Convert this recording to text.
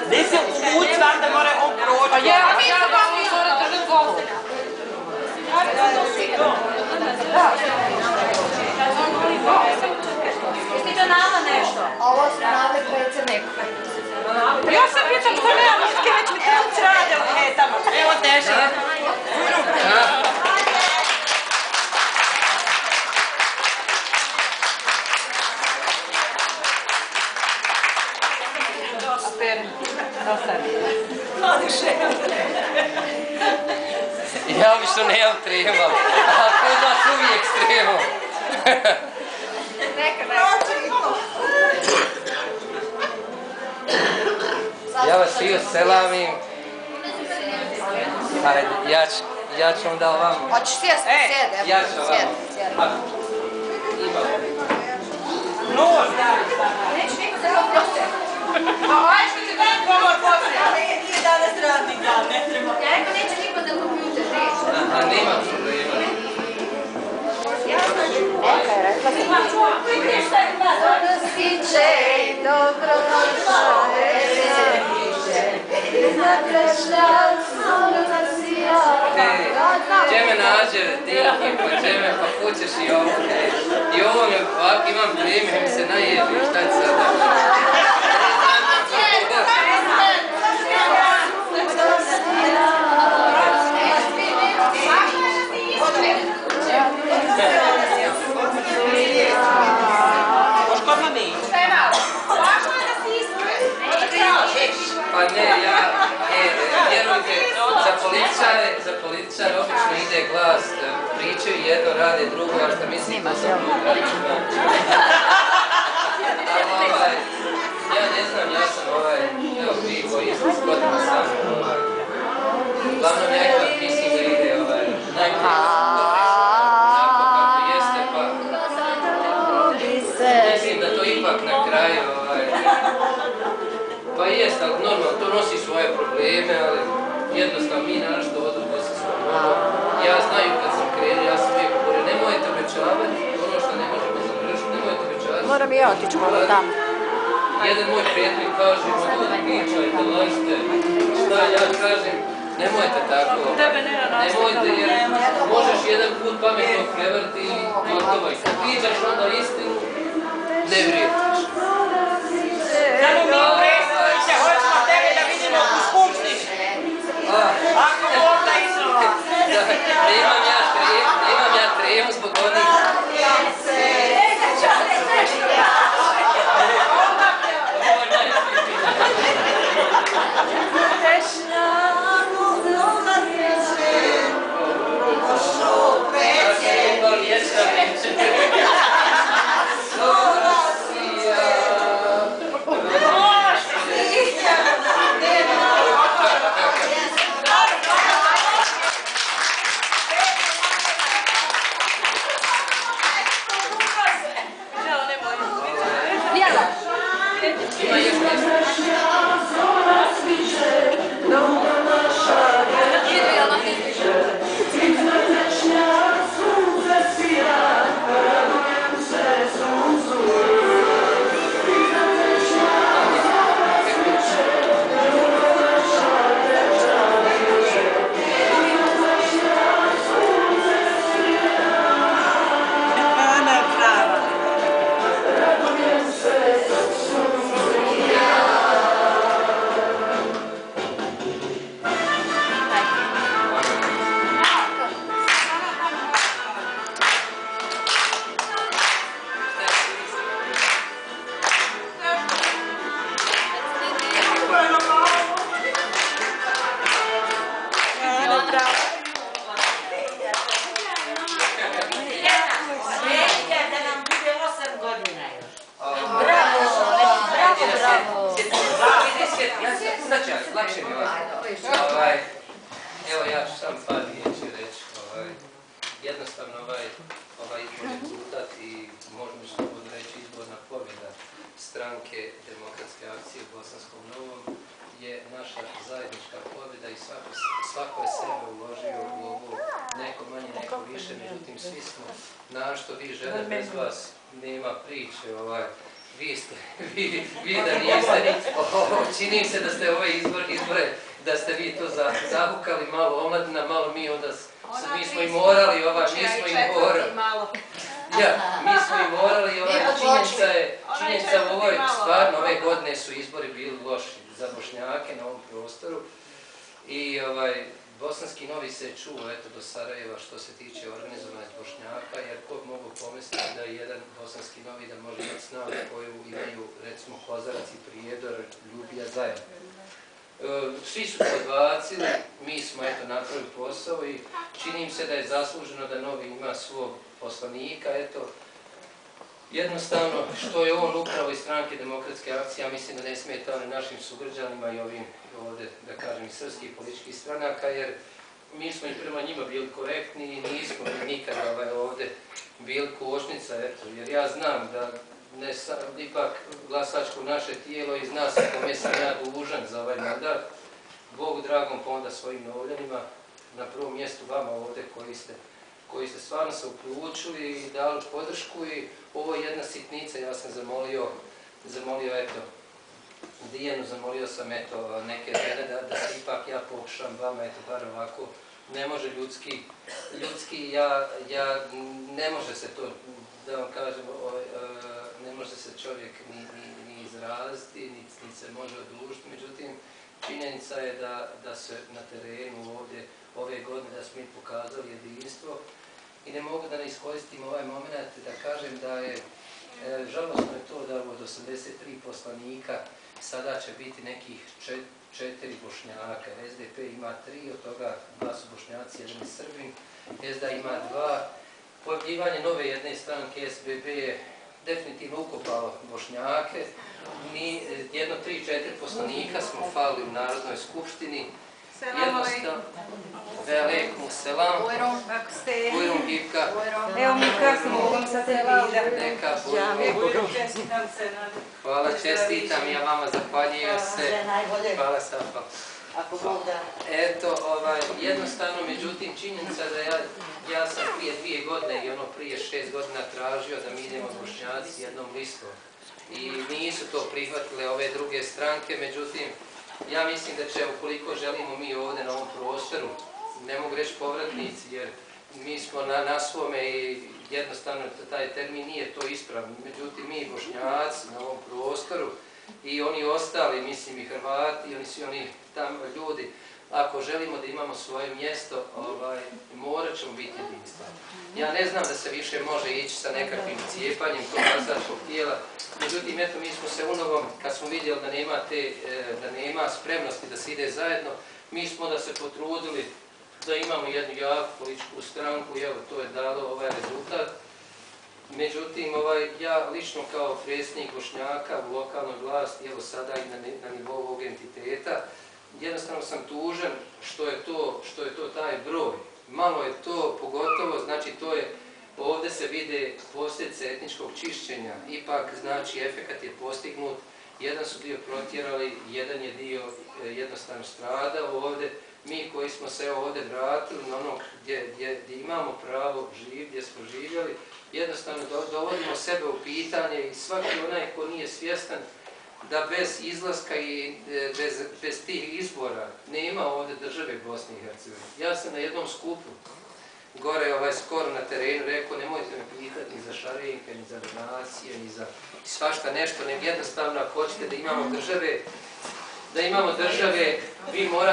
Gdje se uvuci, znam da mora on proći. Pa je, a mi se vam izvore držim golu. Jesi to nama nešto? Ovo smo navili predsjedniku. Ja se pitam ko nema muške, već mi trunci rade u hetama. Evo teže. Ja obično nemam trema, a kod vas uvijek s tremom. Ja vas svi selamim. Hajde, ja ću onda ovamo. Hoćeš sjesti, sjede. Ja ću ovamo. Nož! Neće niko se to proste. Pa ajde što će dan komor poslije. Nije danas radni dan, ne treba. Ja rekao neće niko za kompjuter, neće. A nema problema. Neka je rekla se. Donosiće, dobro došao, Gdje me nađe, dinki, pa gdje me, pa kućeš i ovo. I ovo mi ovak imam treme, mi se najebi, šta će sada? Možda mi. Pa ne, vjerujte, za političare obično ide glas, pričaju jedno, rade drugo, a šta mislim to sam ja ne znam, ja sam evo vi koji ste s godina sam, uglavnom ja ipak mislim da ide najbolje onako kako jeste, pa mislim da to ipak na kraju, pa jest, ali normalno, to nosi svoje probleme, ali jednostavno mi našto odluke se svojom. Ja znaju kad sam krenuo, ja sam uvijek govorio, nemojte obećavati, ono što ne možemo završiti, nemojte obećavati. Moram i ja otići malo tamo. Jedan moj prijatelj kaže, ljudi pričajte, lažite, šta ja kažem, nemojte tako, nemojte jer možeš jedan put pametno prevrti i gotovo. I kad pričaš onda istinu, ne vrijetiš. Samo mi predsjedniče, hoćemo tebe da vidimo u skupštini. Ako možda izrova. Nemam ja tremu zbog onih. Evo ja ću sam par riječi reći. Jednostavno ovaj izborni rezultat i možemo slobodno reći izborna pobjeda stranke Demokratske akcije u Bosanskom Novom je naša zajednička pobjeda i svako je sebe uložio u ovo, neko manje, neko više, međutim svi smo na što vi žele, bez vas nema priče. vi da niste, čini se da ste ove izbore, da ste vi to zahukali malo omladina, malo mi onda, mi smo i morali, činjenica u ovoj, stvarno ove godine su izbori bili loši za Bošnjake na ovom prostoru i Bosanski Novi se čuo do Sarajeva što se tiče organizovanosti Bošnjaka, jer ko bi mogu pomisliti da je jedan Bosanski Novi da može imati snagu koju imaju recimo Kozarac i Prijedor, Ljubija zajedno. Svi su to odbacili, mi smo napravili posao i čini im se da je zasluženo da Novi ima svog poslanika, jednostavno što je on upravo iz stranke Demokratske akcije, ja mislim da ne smeta našim sugrađanima i ovim ovdje, da kažem, i srpskih političkih stranaka, jer mi smo i prema njima bili korektni i nismo nikada ovdje bili kočnica, jer ja znam da ipak glasačko naše tijelo i zna se kome sam ja dužan za ovaj mandat. Bogu dragom, pa onda svojim novljanima, na prvom mjestu vama ovdje koji ste stvarno se uključili i dali podršku i ovo je jedna sitnica, ja sam zamolio Dijanu, zamolio sam neke žene da se ipak ja pokušam vama, bar ovako, ne može ljudski, ne može se to, da vam kažem, ne može se čovjek ni izraziti, ni se može odužiti, međutim, činjenica je da se na terenu ovdje ove godine da smo mi pokazali jedinstvo i ne mogu da ne iskoristim ovaj moment da kažem da je žalostno je to da od 83 poslanika sada će biti nekih 4 Bošnjaka. SDP ima 3, od toga 2 su Bošnjaci, 1 Srbin, SDA ima 2. Pojavljivanje nove jedne stranke SBB je definitivno ukopalo Bošnjake. Mi 3-4 poslanika smo falili u Narodnoj skupštini. Jednostavno, velikum selam, bujrum gibka, Evo mi krasimo, mogu sad se vidi. neka bujrum. Hvala, čestitam, ja vama zahvaljujem se. Hvala, Safa. Jednostavno, međutim, činjenica da ja sam prije 2 godine i prije 6 godina tražio da mi idemo Bošnjaci jednom listom. I nisu to prihvatile ove druge stranke, međutim, ja mislim da će, ukoliko želimo mi ovdje na ovom prostoru, ne mogu reći povratnici, jer mi smo na svome i jednostavno taj termin nije to ispravno. Međutim, mi Bošnjaci na ovom prostoru i oni ostali, mislim i Hrvati, svi oni tamo ljudi, ako želimo da imamo svoje mjesto, morat ćemo biti jedinstveni. Ja ne znam da se više može ići sa nekakvim cijepanjem tog glasačkog tijela, međutim, mi smo se unovom, kad smo vidjeli da nema spremnosti da se ide zajedno, mi smo da se potrudili da imamo jednu jaku političku stranku i evo, to je dalo ovaj rezultat. Međutim, ja lično kao predsjednik Bošnjaka u lokalnoj vlasti, evo sada i na nivou ovog entiteta, jednostavno sam tužan što je to taj broj. Malo je to, pogotovo, znači to je, ovdje se vide posljedice etničkog čišćenja, ipak znači efekat je postignut, jedan su dio protjerali, jedan je dio jednostavno stradao ovdje. Mi koji smo se ovdje vratili na ono gdje imamo pravo živjeti, gdje smo živjeli, jednostavno dovodimo sebe u pitanje i svaki onaj ko nije svjestan da bez izlaska i bez tih izbora nema ovdje države Bosne i Hercegovine. Ja sam na jednom skupu gore skoro na terenu rekao nemojte me pitati ni za šarenke, ni za donacije, ni za svašta nešto, nego jednostavno ako hoćete da imamo države, vi morate